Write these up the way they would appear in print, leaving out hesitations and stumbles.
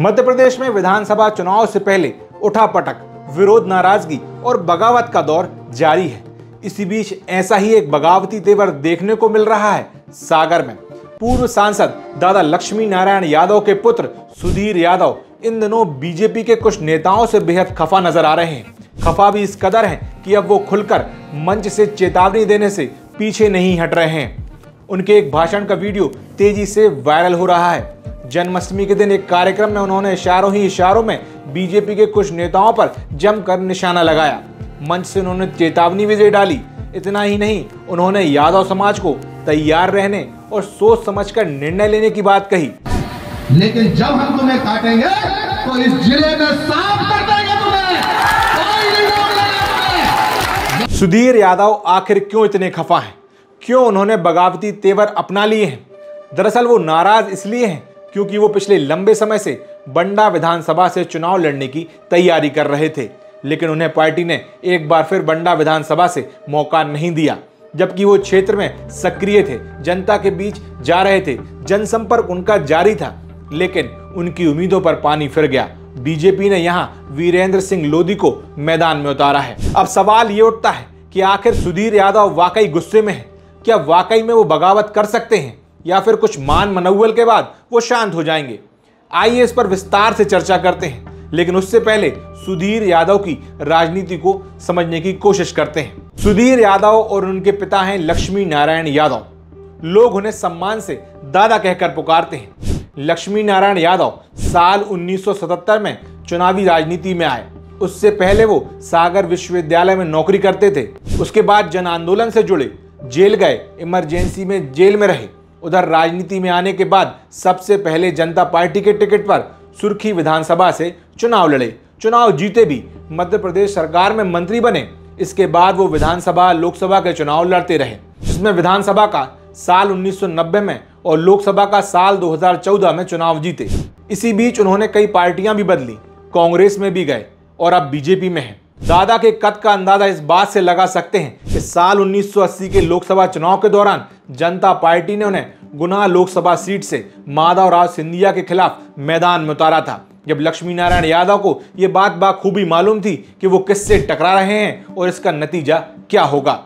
मध्य प्रदेश में विधानसभा चुनाव से पहले उठापटक, विरोध, नाराजगी और बगावत का दौर जारी है। इसी बीच ऐसा ही एक बगावती तेवर देखने को मिल रहा है सागर में। पूर्व सांसद दादा लक्ष्मी नारायण यादव के पुत्र सुधीर यादव इन दिनों बीजेपी के कुछ नेताओं से बेहद खफा नजर आ रहे हैं। खफा भी इस कदर हैं कि अब वो खुलकर मंच से चेतावनी देने से पीछे नहीं हट रहे हैं। उनके एक भाषण का वीडियो तेजी से वायरल हो रहा है। जन्माष्टमी के दिन एक कार्यक्रम में उन्होंने इशारों ही इशारों में बीजेपी के कुछ नेताओं पर जमकर निशाना लगाया। मंच से उन्होंने चेतावनी भी दे डाली। इतना ही नहीं, उन्होंने यादव समाज को तैयार रहने और सोच समझकर निर्णय लेने की बात कही। लेकिन जब हम तुम्हें काटेंगे तो इस जिले में साफ कर देंगे तुम्हें, कोई नहीं रोक लेगा। सुधीर यादव आखिर क्यों इतने खफा हैं? क्यों उन्होंने बगावती तेवर अपना लिए हैं? दरअसल वो नाराज इसलिए हैं क्योंकि वो पिछले लंबे समय से बंडा विधानसभा से चुनाव लड़ने की तैयारी कर रहे थे, लेकिन उन्हें पार्टी ने एक बार फिर बंडा विधानसभा से मौका नहीं दिया, जबकि वो क्षेत्र में सक्रिय थे, जनता के बीच जा रहे थे, जनसंपर्क उनका जारी था, लेकिन उनकी उम्मीदों पर पानी फिर गया। बीजेपी ने यहां वीरेंद्र सिंह लोधी को मैदान में उतारा है। अब सवाल ये उठता है कि आखिर सुधीर यादव वाकई गुस्से में है? क्या वाकई में वो बगावत कर सकते हैं या फिर कुछ मान मनौवल के बाद वो शांत हो जाएंगे? आइए इस पर विस्तार से चर्चा करते हैं, लेकिन उससे पहले सुधीर यादव की राजनीति को समझने की कोशिश करते हैं। सुधीर यादव और उनके पिता हैं लक्ष्मी नारायण यादव। लोग उन्हें सम्मान से दादा कहकर पुकारते हैं। लक्ष्मी नारायण यादव साल 1977 में चुनावी राजनीति में आए। उससे पहले वो सागर विश्वविद्यालय में नौकरी करते थे। उसके बाद जन आंदोलन से जुड़े, जेल गए, इमरजेंसी में जेल में रहे। उधर राजनीति में आने के बाद सबसे पहले जनता पार्टी के टिकट पर सुर्खी विधानसभा से चुनाव लड़े। चुनाव जीते भी, मध्य प्रदेश सरकार में मंत्री बने। इसके बाद वो विधानसभा, लोकसभा के चुनाव लड़ते रहे, जिसमें विधानसभा का साल 1990 में और लोकसभा का साल 2014 में चुनाव जीते। इसी बीच उन्होंने कई पार्टियां भी बदली, कांग्रेस में भी गए और अब बीजेपी में हैं। दादा के कद का अंदाजा इस बात से लगा सकते हैं कि साल 1980 के लोकसभा चुनाव के दौरान जनता पार्टी ने उन्हें गुना लोकसभा सीट से माधवराव सिंधिया के खिलाफ मैदान में उतारा था, जब लक्ष्मी नारायण यादव को यह बात बाखूबी मालूम थी कि वो किससे टकरा रहे हैं और इसका नतीजा क्या होगा।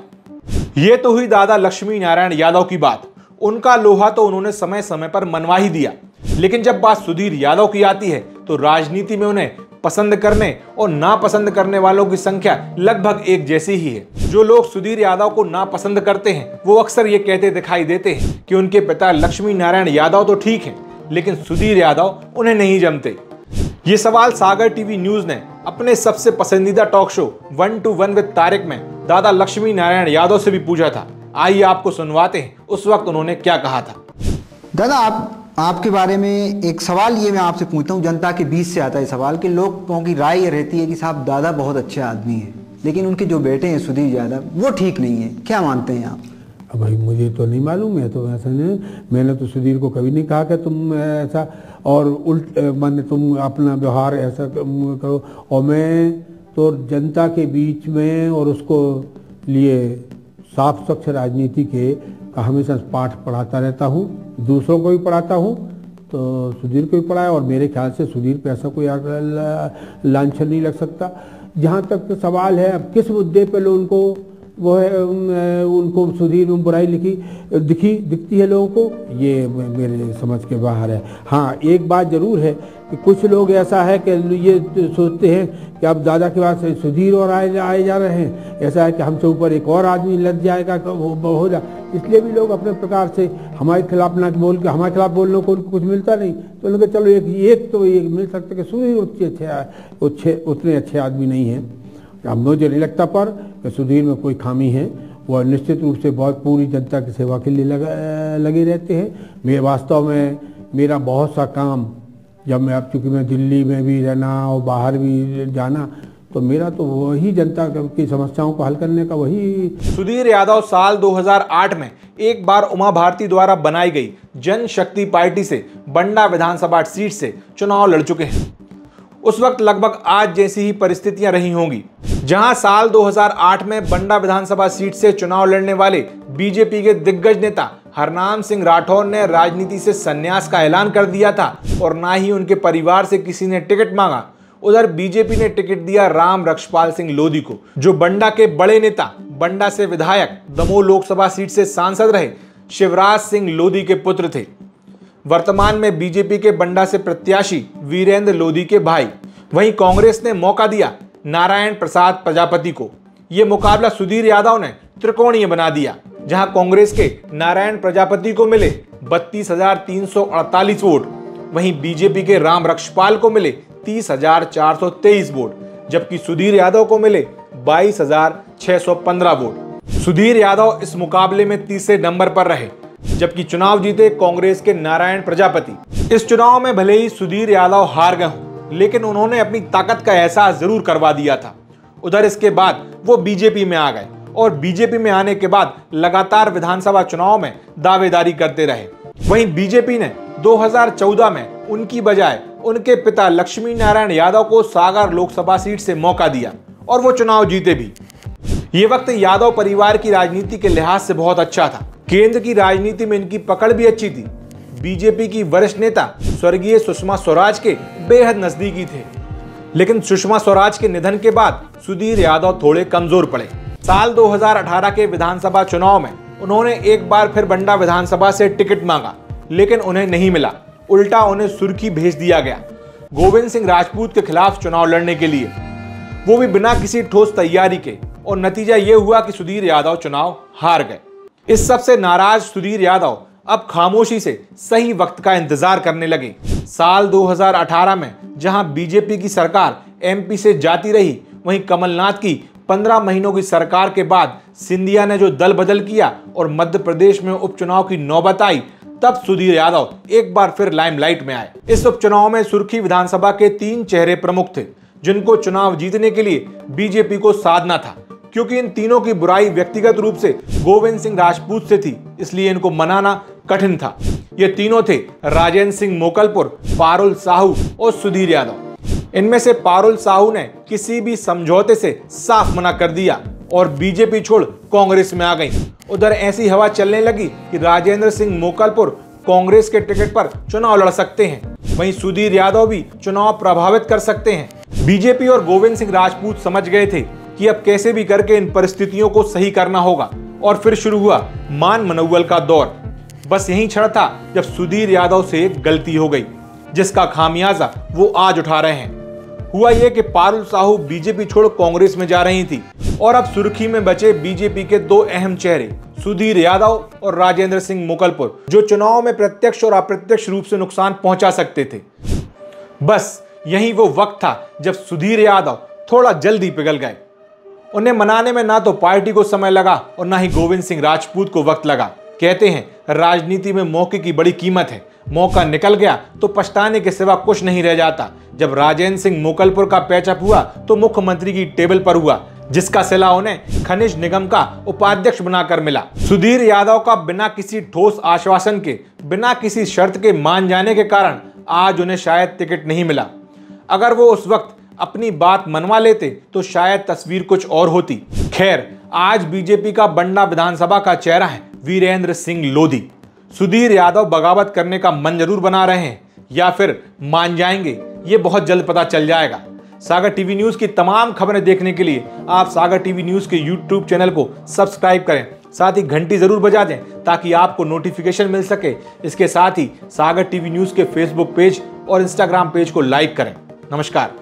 ये तो हुई दादा लक्ष्मी नारायण यादव की बात। उनका लोहा तो उन्होंने समय समय पर मनवा ही दिया, लेकिन जब बात सुधीर यादव की आती है तो राजनीति में उन्हें पसंद करने और नापसंद करने वालों की संख्या लगभग एक जैसी ही है। जो लोग सुधीर यादव को नापसंद करते हैं वो अक्सर ये कहते दिखाई देते हैं कि उनके पिता लक्ष्मी नारायण यादव तो ठीक हैं, लेकिन सुधीर यादव उन्हें नहीं जमते। ये सवाल सागर टीवी न्यूज ने अपने सबसे पसंदीदा talk show 1 to 1 with Tariq में दादा लक्ष्मी नारायण यादव से भी पूछा था। आइए आपको सुनवाते हैं उस वक्त उन्होंने क्या कहा था। दादा, आपके बारे में एक सवाल ये मैं आपसे पूछता हूँ, जनता के बीच से आता है सवाल कि लोगों की राय ये रहती है कि साहब दादा बहुत अच्छे आदमी हैं, लेकिन उनके जो बेटे हैं सुधीर यादव वो ठीक नहीं है। क्या मानते हैं आप? अब भाई मुझे तो नहीं मालूम है, तो ऐसा नहीं, मैंने तो सुधीर को कभी नहीं कहा कि तुम ऐसा और माने तुम अपना व्यवहार ऐसा करो। और मैं तो जनता के बीच में और उसको लिए साफ स्वच्छ राजनीति के का हमेशा पाठ पढ़ाता रहता हूँ, दूसरों को भी पढ़ाता हूँ, तो सुधीर को भी पढ़ाया और मेरे ख्याल से सुधीर पे ऐसा कोई लांछन नहीं लग सकता। जहाँ तक तो सवाल है अब किस मुद्दे पे लोग उनको वो है उनको सुधीर में बुराई दिखती है लोगों को, ये मेरे समझ के बाहर है। हाँ, एक बात जरूर है कि कुछ लोग ऐसा है कि ये सोचते हैं कि अब दादा के बाद सुधीर और आए जा रहे हैं, ऐसा है कि हमसे ऊपर एक और आदमी लग जाएगा तो हो जा, इसलिए भी लोग अपने प्रकार से हमारे खिलाफ ना बोल के हमारे खिलाफ बोलने को उनको कुछ मिलता नहीं, तो लोग चलो एक तो ये मिल सकता कि सुधीर उतने अच्छे आदमी नहीं हैं। अब मुझे नहीं लगता पर कि सुधीर में कोई खामी है। वो निश्चित रूप से बहुत पूरी जनता की सेवा के लिए लगे रहते हैं। मैं वास्तव में मेरा बहुत सा काम, जब मैं अब चूँकि मैं दिल्ली में भी रहना और बाहर भी जाना, तो मेरा तो वही जनता की समस्याओं को हल करने का वही। सुधीर यादव साल 2008 में एक बार उमा भारती द्वारा बनाई गई जनशक्ति पार्टी से बंडा विधानसभा सीट से चुनाव लड़ चुके हैं। उस वक्त लगभग आज जैसी ही परिस्थितियां रही होंगी। जहां साल 2008 में बंडा विधानसभा सीट से चुनाव लड़ने वाले बीजेपी के दिग्गज नेता हरनाम सिंह राठौर ने राजनीति से संन्यास का ऐलान कर दिया था और ना ही उनके परिवार से किसी ने टिकट मांगा। उधर बीजेपी ने टिकट दिया राम रक्षपाल सिंह लोधी को, जो बंडा के बड़े नेता, बंडा से विधायक, दमोह लोकसभा सीट से सांसद रहे शिवराज सिंह लोधी के पुत्र थे। वर्तमान में बीजेपी के बंडा से प्रत्याशी वीरेंद्र लोधी के भाई। वहीं कांग्रेस ने मौका दिया नारायण प्रसाद प्रजापति को। यह मुकाबला सुधीर यादव ने त्रिकोणीय बना दिया, जहां कांग्रेस के नारायण प्रजापति को मिले 32,348 वोट, वहीं बीजेपी के राम रक्षपाल को मिले 30,423 वोट, जबकि सुधीर यादव को मिले 22,615 वोट। सुधीर यादव इस मुकाबले में तीसरे नंबर पर रहे, जबकि चुनाव जीते कांग्रेस के नारायण प्रजापति। इस चुनाव में भले ही सुधीर यादव हार गए हों, लेकिन उन्होंने अपनी ताकत का एहसास जरूर करवा दिया था। उधर इसके बाद वो बीजेपी में आ गए और बीजेपी में आने के बाद लगातार विधानसभा चुनाव में दावेदारी करते रहे। वहीं बीजेपी ने 2014 में उनकी बजाय उनके पिता लक्ष्मी नारायण यादव को सागर लोकसभा सीट से मौका दिया और वो चुनाव जीते भी। ये वक्त यादव परिवार की राजनीति के लिहाज से बहुत अच्छा था। केंद्र की राजनीति में इनकी पकड़ भी अच्छी थी। बीजेपी की वरिष्ठ नेता स्वर्गीय सुषमा स्वराज के बेहद नजदीकी थे, लेकिन सुषमा स्वराज के निधन के बाद सुधीर यादव थोड़े कमजोर पड़े। साल 2018 के विधानसभा चुनाव में उन्होंने एक बार फिर बंडा विधानसभा से टिकट मांगा, लेकिन उन्हें नहीं मिला। उल्टा उन्हें सुर्खी भेज दिया गया गोविंद सिंह राजपूत के खिलाफ चुनाव लड़ने के लिए, वो भी बिना किसी ठोस तैयारी के, और नतीजा ये हुआ कि सुधीर यादव चुनाव हार गए। इस सब से नाराज सुधीर यादव अब खामोशी से सही वक्त का इंतजार करने लगे। साल 2018 में जहां बीजेपी की सरकार एमपी से जाती रही, वहीं कमलनाथ की 15 महीनों की सरकार के बाद सिंधिया ने जो दल बदल किया और मध्य प्रदेश में उपचुनाव की नौबत आई, तब सुधीर यादव एक बार फिर लाइमलाइट में आए। इस उपचुनाव में सुर्खी विधानसभा के 3 चेहरे प्रमुख थे, जिनको चुनाव जीतने के लिए बीजेपी को साधना था। क्योंकि इन तीनों की बुराई व्यक्तिगत रूप से गोविंद सिंह राजपूत से थी, इसलिए इनको मनाना कठिन था। ये तीनों थे राजेंद्र सिंह मोकलपुर, पारुल साहू और सुधीर यादव। इनमें से पारुल साहू ने किसी भी समझौते से साफ मना कर दिया और बीजेपी छोड़ कांग्रेस में आ गई। उधर ऐसी हवा चलने लगी कि राजेंद्र सिंह मोकलपुर कांग्रेस के टिकट पर चुनाव लड़ सकते हैं, वहीं सुधीर यादव भी चुनाव प्रभावित कर सकते हैं। बीजेपी और गोविंद सिंह राजपूत समझ गए थे कि अब कैसे भी करके इन परिस्थितियों को सही करना होगा, और फिर शुरू हुआ मान मनौवल का दौर। बस यही क्षण था जब सुधीर यादव से एक गलती हो गई, जिसका खामियाजा वो आज उठा रहे हैं। हुआ यह कि पारुल साहू बीजेपी छोड़ कांग्रेस में जा रही थी और अब सुर्खी में बचे बीजेपी के 2 अहम चेहरे सुधीर यादव और राजेंद्र सिंह मोकलपुर, जो चुनाव में प्रत्यक्ष और अप्रत्यक्ष रूप से नुकसान पहुंचा सकते थे। बस यही वो वक्त था जब सुधीर यादव थोड़ा जल्दी पिघल गए। उन्हें मनाने में ना तो पार्टी को समय लगा और ना ही गोविंद सिंह राजपूत को वक्त लगा। कहते हैं राजनीति में मौके की बड़ी कीमत है, मौका निकल गया तो पछताने के सिवा कुछ नहीं रह जाता। जब राजेंद्र सिंह मोकलपुर का पैचअप हुआ तो मुख्यमंत्री की टेबल पर हुआ, जिसका सिला उन्हें खनिज निगम का उपाध्यक्ष बनाकर मिला। सुधीर यादव का बिना किसी ठोस आश्वासन के, बिना किसी शर्त के मान जाने के कारण आज उन्हें शायद टिकट नहीं मिला। अगर वो उस वक्त अपनी बात मनवा लेते तो शायद तस्वीर कुछ और होती। खैर, आज बीजेपी का बंडा विधानसभा का चेहरा है वीरेंद्र सिंह लोधी। सुधीर यादव बगावत करने का मन जरूर बना रहे हैं, या फिर मान जाएंगे, ये बहुत जल्द पता चल जाएगा। सागर टीवी न्यूज की तमाम खबरें देखने के लिए आप सागर टीवी न्यूज के यूट्यूब चैनल को सब्सक्राइब करें, साथ ही घंटी जरूर बजा दें ताकि आपको नोटिफिकेशन मिल सके। इसके साथ ही सागर टीवी न्यूज के फेसबुक पेज और इंस्टाग्राम पेज को लाइक करें। नमस्कार।